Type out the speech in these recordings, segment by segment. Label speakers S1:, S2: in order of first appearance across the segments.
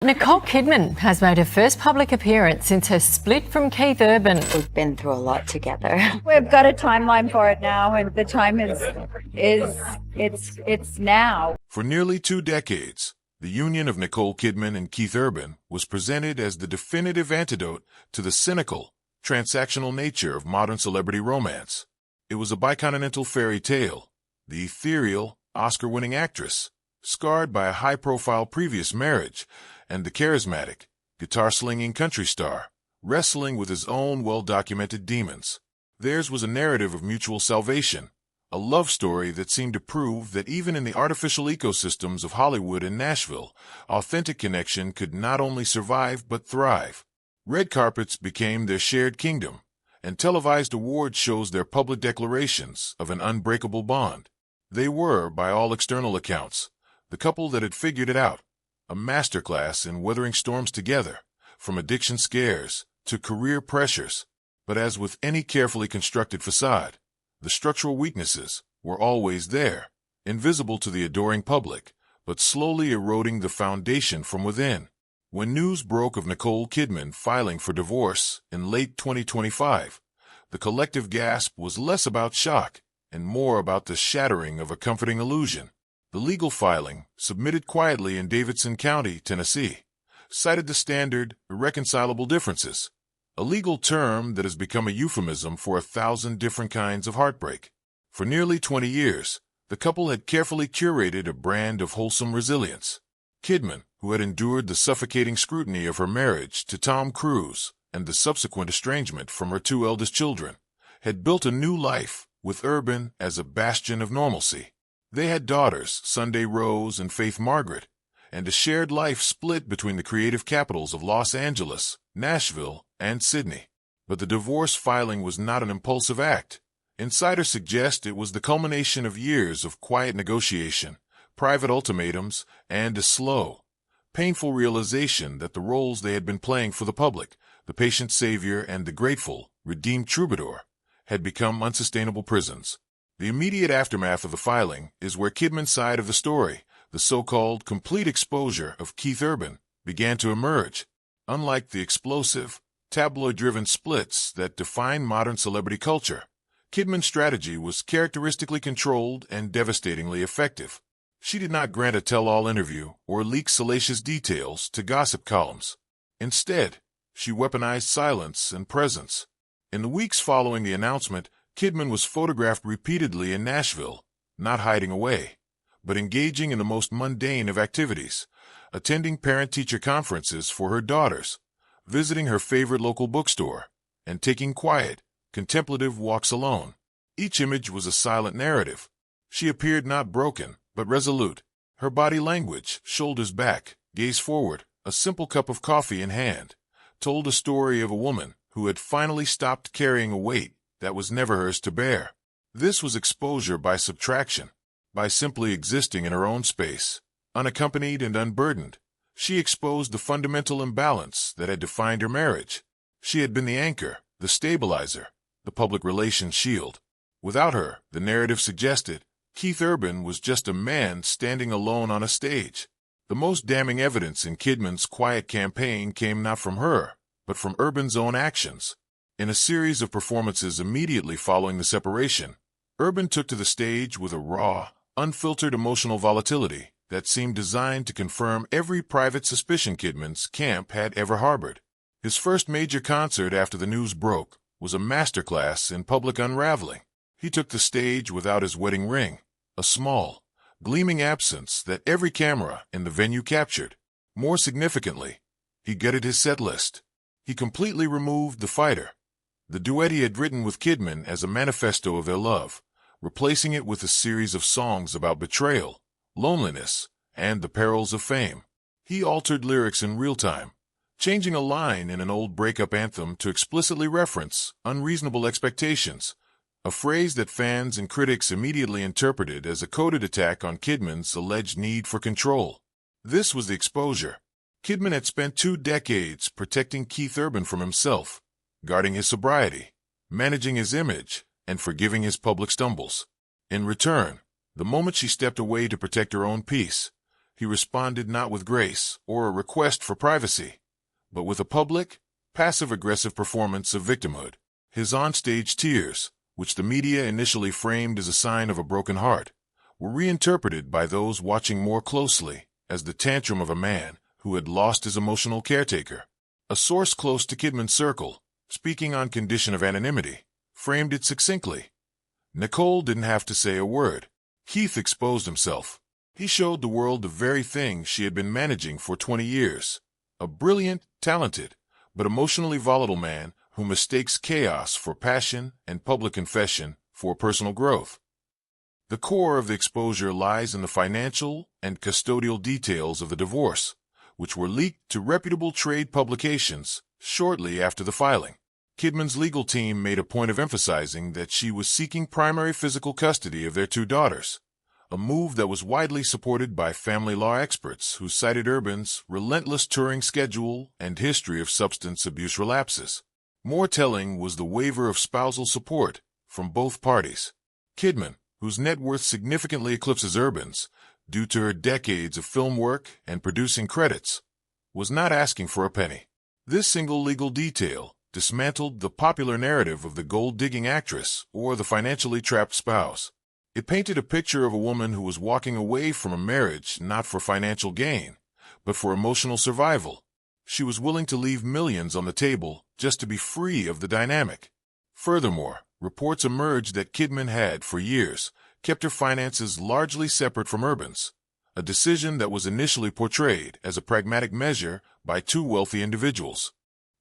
S1: Nicole Kidman has made her first public appearance since her split from Keith Urban.
S2: We've been through a lot together.
S3: We've got a timeline for it now, and the time is now.
S4: For nearly 2 decades, the union of Nicole Kidman and Keith Urban was presented as the definitive antidote to the cynical, transactional nature of modern celebrity romance. It was a bicontinental fairy tale, the ethereal, Oscar-winning actress, scarred by a high-profile previous marriage, and the charismatic, guitar-slinging country star, wrestling with his own well-documented demons. Theirs was a narrative of mutual salvation, a love story that seemed to prove that even in the artificial ecosystems of Hollywood and Nashville, authentic connection could not only survive but thrive. Red carpets became their shared kingdom, and televised award shows their public declarations of an unbreakable bond. They were, by all external accounts, the couple that had figured it out, a masterclass in weathering storms together, from addiction scares to career pressures. But as with any carefully constructed facade, the structural weaknesses were always there, invisible to the adoring public, but slowly eroding the foundation from within. When news broke of Nicole Kidman filing for divorce in late 2025, the collective gasp was less about shock and more about the shattering of a comforting illusion. The legal filing, submitted quietly in Davidson County, Tennessee, cited the standard irreconcilable differences, a legal term that has become a euphemism for 1,000 different kinds of heartbreak. For nearly 20 years, the couple had carefully curated a brand of wholesome resilience. Kidman, who had endured the suffocating scrutiny of her marriage to Tom Cruise and the subsequent estrangement from her 2 eldest children, had built a new life with Urban as a bastion of normalcy. They had daughters, Sunday Rose and Faith Margaret, and a shared life split between the creative capitals of Los Angeles, Nashville, and Sydney. But the divorce filing was not an impulsive act. Insiders suggest it was the culmination of years of quiet negotiation, private ultimatums, and a slow, painful realization that the roles they had been playing for the public, the patient savior and the grateful, redeemed troubadour, had become unsustainable prisons. The immediate aftermath of the filing is where Kidman's side of the story, the so-called complete exposure of Keith Urban, began to emerge. Unlike the explosive, tabloid-driven splits that define modern celebrity culture, Kidman's strategy was characteristically controlled and devastatingly effective. She did not grant a tell-all interview or leak salacious details to gossip columns. Instead, she weaponized silence and presence. In the weeks following the announcement, Kidman was photographed repeatedly in Nashville, not hiding away, but engaging in the most mundane of activities, attending parent-teacher conferences for her daughters, visiting her favorite local bookstore, and taking quiet, contemplative walks alone. Each image was a silent narrative. She appeared not broken, but resolute, her body language, shoulders back, gaze forward, a simple cup of coffee in hand, told a story of a woman who had finally stopped carrying a weight that was never hers to bear. This was exposure by subtraction. By simply existing in her own space, unaccompanied and unburdened, she exposed the fundamental imbalance that had defined her marriage. She had been the anchor, the stabilizer, the public relations shield. Without her, the narrative suggested, Keith Urban was just a man standing alone on a stage. The most damning evidence in Kidman's quiet campaign came not from her, but from Urban's own actions. In a series of performances immediately following the separation, Urban took to the stage with a raw, unfiltered emotional volatility that seemed designed to confirm every private suspicion Kidman's camp had ever harbored. His first major concert after the news broke was a masterclass in public unraveling. He took the stage without his wedding ring, a small, gleaming absence that every camera in the venue captured. More significantly, he gutted his set list. He completely removed The Fighter, the duet he had written with Kidman as a manifesto of their love, replacing it with a series of songs about betrayal, loneliness, and the perils of fame. He altered lyrics in real time, changing a line in an old breakup anthem to explicitly reference unreasonable expectations, a phrase that fans and critics immediately interpreted as a coded attack on Kidman's alleged need for control. This was the exposure. Kidman had spent 2 decades protecting Keith Urban from himself, guarding his sobriety, managing his image, and forgiving his public stumbles. In return, the moment she stepped away to protect her own peace, He responded not with grace or a request for privacy, but with a public, passive-aggressive performance of victimhood. His onstage tears, which the media initially framed as a sign of a broken heart, were reinterpreted by those watching more closely as the tantrum of a man who had lost his emotional caretaker. A source close to Kidman's circle, speaking on condition of anonymity, framed it succinctly. Nicole didn't have to say a word. Keith exposed himself. He showed the world the very thing she had been managing for 20 years. A brilliant, talented, but emotionally volatile man who mistakes chaos for passion and public confession for personal growth. The core of the exposure lies in the financial and custodial details of the divorce, which were leaked to reputable trade publications shortly after the filing. Kidman's legal team made a point of emphasizing that she was seeking primary physical custody of their 2 daughters, a move that was widely supported by family law experts who cited Urban's relentless touring schedule and history of substance abuse relapses. More telling was the waiver of spousal support from both parties. Kidman, whose net worth significantly eclipses Urban's due to her decades of film work and producing credits, was not asking for a penny. This single legal detail dismantled the popular narrative of the gold-digging actress or the financially trapped spouse. It painted a picture of a woman who was walking away from a marriage not for financial gain, but for emotional survival. She was willing to leave millions on the table just to be free of the dynamic. Furthermore, reports emerged that Kidman had, for years, kept her finances largely separate from Urban's, a decision that was initially portrayed as a pragmatic measure by 2 wealthy individuals.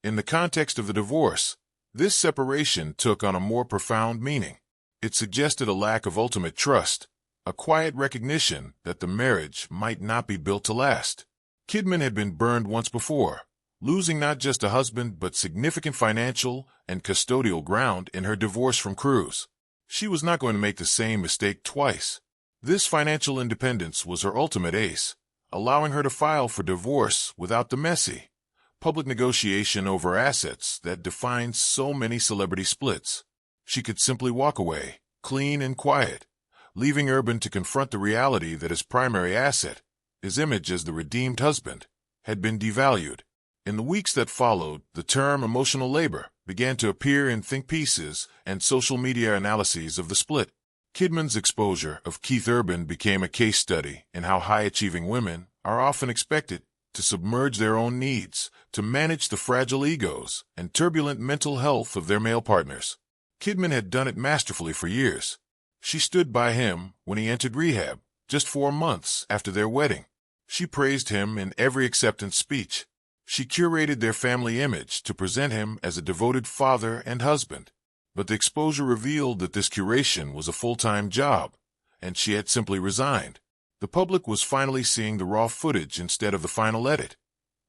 S4: In the context of the divorce, this separation took on a more profound meaning. It suggested a lack of ultimate trust, a quiet recognition that the marriage might not be built to last. Kidman had been burned once before, losing not just a husband but significant financial and custodial ground in her divorce from Cruz. She was not going to make the same mistake twice. This financial independence was her ultimate ace, allowing her to file for divorce without the messy, public negotiation over assets that defines so many celebrity splits. She could simply walk away, clean and quiet, leaving Urban to confront the reality that his primary asset, his image as the redeemed husband, had been devalued. In the weeks that followed, the term emotional labor began to appear in think pieces and social media analyses of the split. Kidman's exposure of Keith Urban became a case study in how high-achieving women are often expected to submerge their own needs, to manage the fragile egos and turbulent mental health of their male partners. Kidman had done it masterfully for years. She stood by him when he entered rehab, just 4 months after their wedding. She praised him in every acceptance speech. She curated their family image to present him as a devoted father and husband. But the exposure revealed that this curation was a full-time job, and she had simply resigned. The public was finally seeing the raw footage instead of the final edit.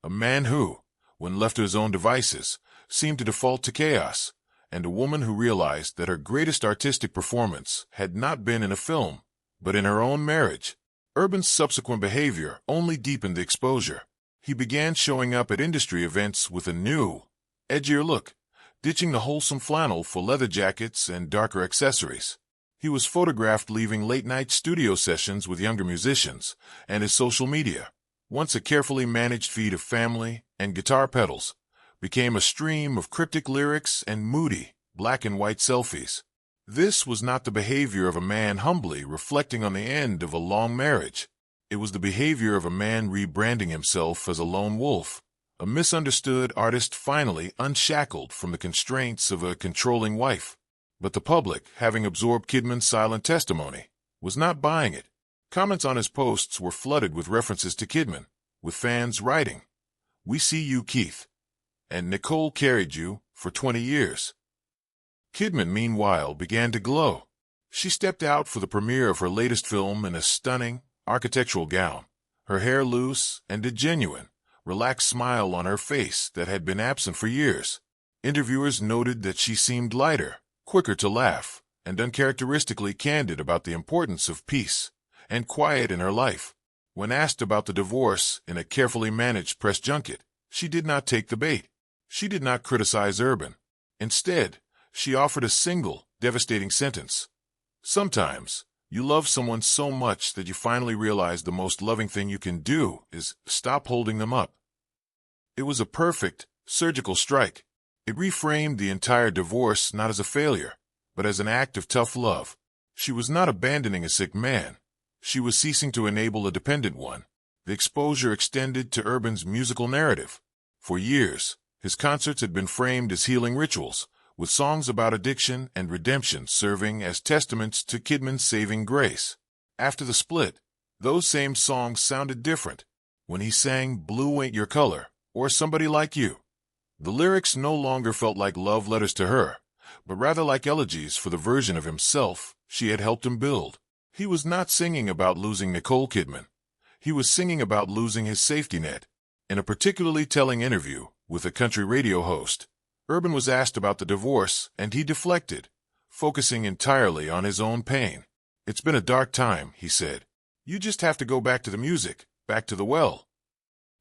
S4: A man who, when left to his own devices, seemed to default to chaos, and a woman who realized that her greatest artistic performance had not been in a film, but in her own marriage. Urban's subsequent behavior only deepened the exposure. He began showing up at industry events with a new, edgier look, ditching the wholesome flannel for leather jackets and darker accessories. He was photographed leaving late-night studio sessions with younger musicians, and his social media, once a carefully managed feed of family and guitar pedals, became a stream of cryptic lyrics and moody, black-and-white selfies. This was not the behavior of a man humbly reflecting on the end of a long marriage. It was the behavior of a man rebranding himself as a lone wolf, a misunderstood artist finally unshackled from the constraints of a controlling wife. But the public, having absorbed Kidman's silent testimony, was not buying it. Comments on his posts were flooded with references to Kidman, with fans writing, "We see you, Keith," and "Nicole carried you for 20 years. Kidman, meanwhile, began to glow. She stepped out for the premiere of her latest film in a stunning, architectural gown, her hair loose and a genuine, relaxed smile on her face that had been absent for years. Interviewers noted that she seemed lighter, quicker to laugh, and uncharacteristically candid about the importance of peace and quiet in her life. When asked about the divorce in a carefully managed press junket, she did not take the bait. She did not criticize Urban. Instead, she offered a single, devastating sentence. "Sometimes, You love someone so much that you finally realize the most loving thing you can do is stop holding them up. It was a perfect, surgical strike. It reframed the entire divorce not as a failure, but as an act of tough love. She was not abandoning a sick man. She was ceasing to enable a dependent one. The exposure extended to Urban's musical narrative. For years, his concerts had been framed as healing rituals, with songs about addiction and redemption serving as testaments to Kidman's saving grace. After the split, those same songs sounded different. When he sang Blue Ain't Your Color, or Somebody Like You, the lyrics no longer felt like love letters to her, but rather like elegies for the version of himself she had helped him build. He was not singing about losing Nicole Kidman. He was singing about losing his safety net. In a particularly telling interview with a country radio host, Urban was asked about the divorce, and he deflected, focusing entirely on his own pain. "It's been a dark time," he said. "You just have to go back to the music, back to the well."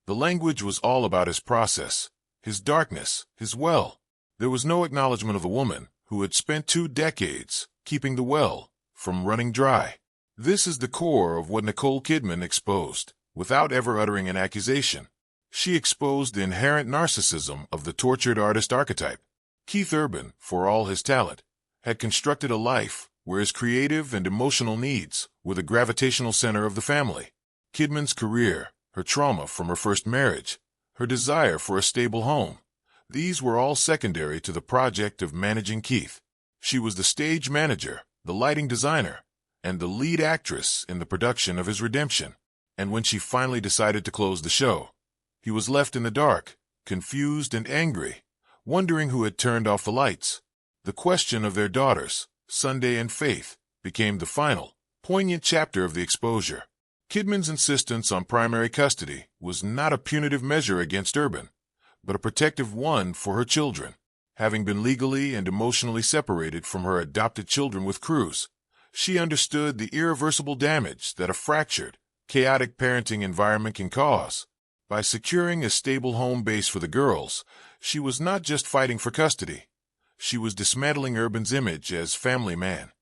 S4: The language was all about his process, his darkness, his well. There was no acknowledgement of the woman who had spent 2 decades keeping the well from running dry. This is the core of what Nicole Kidman exposed, without ever uttering an accusation. She exposed the inherent narcissism of the tortured artist archetype. Keith Urban, for all his talent, had constructed a life where his creative and emotional needs were the gravitational center of the family. Kidman's career, her trauma from her first marriage, her desire for a stable home, these were all secondary to the project of managing Keith. She was the stage manager, the lighting designer, and the lead actress in the production of his redemption. And when she finally decided to close the show, he was left in the dark, confused and angry, wondering who had turned off the lights. The question of their daughters, Sunday and Faith, became the final, poignant chapter of the exposure. Kidman's insistence on primary custody was not a punitive measure against Urban, but a protective one for her children. Having been legally and emotionally separated from her adopted children with Cruz, she understood the irreversible damage that a fractured, chaotic parenting environment can cause. By securing a stable home base for the girls, she was not just fighting for custody. She was dismantling Urban's image as family man.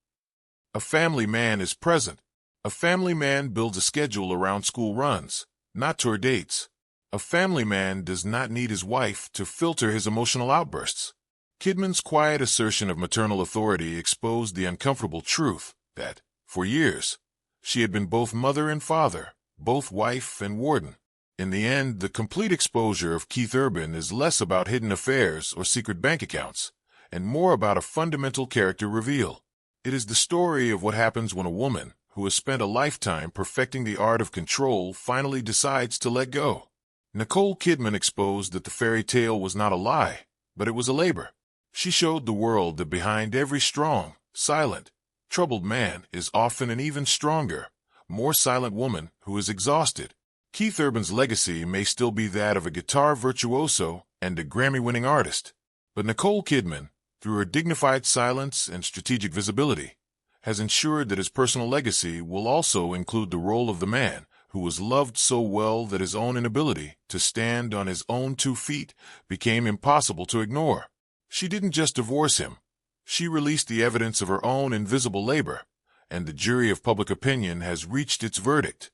S4: A family man is present. A family man builds a schedule around school runs, not tour dates. A family man does not need his wife to filter his emotional outbursts. Kidman's quiet assertion of maternal authority exposed the uncomfortable truth that, for years, she had been both mother and father, both wife and warden. In the end, the complete exposure of Keith Urban is less about hidden affairs or secret bank accounts, and more about a fundamental character reveal. It is the story of what happens when a woman, who has spent a lifetime perfecting the art of control, finally decides to let go. Nicole Kidman exposed that the fairy tale was not a lie, but it was a labor. She showed the world that behind every strong, silent, troubled man is often an even stronger, more silent woman who is exhausted. Keith Urban's legacy may still be that of a guitar virtuoso and a Grammy-winning artist, but Nicole Kidman, through her dignified silence and strategic visibility, has ensured that his personal legacy will also include the role of the man who was loved so well that his own inability to stand on his own 2 feet became impossible to ignore. She didn't just divorce him. She released the evidence of her own invisible labor, and the jury of public opinion has reached its verdict.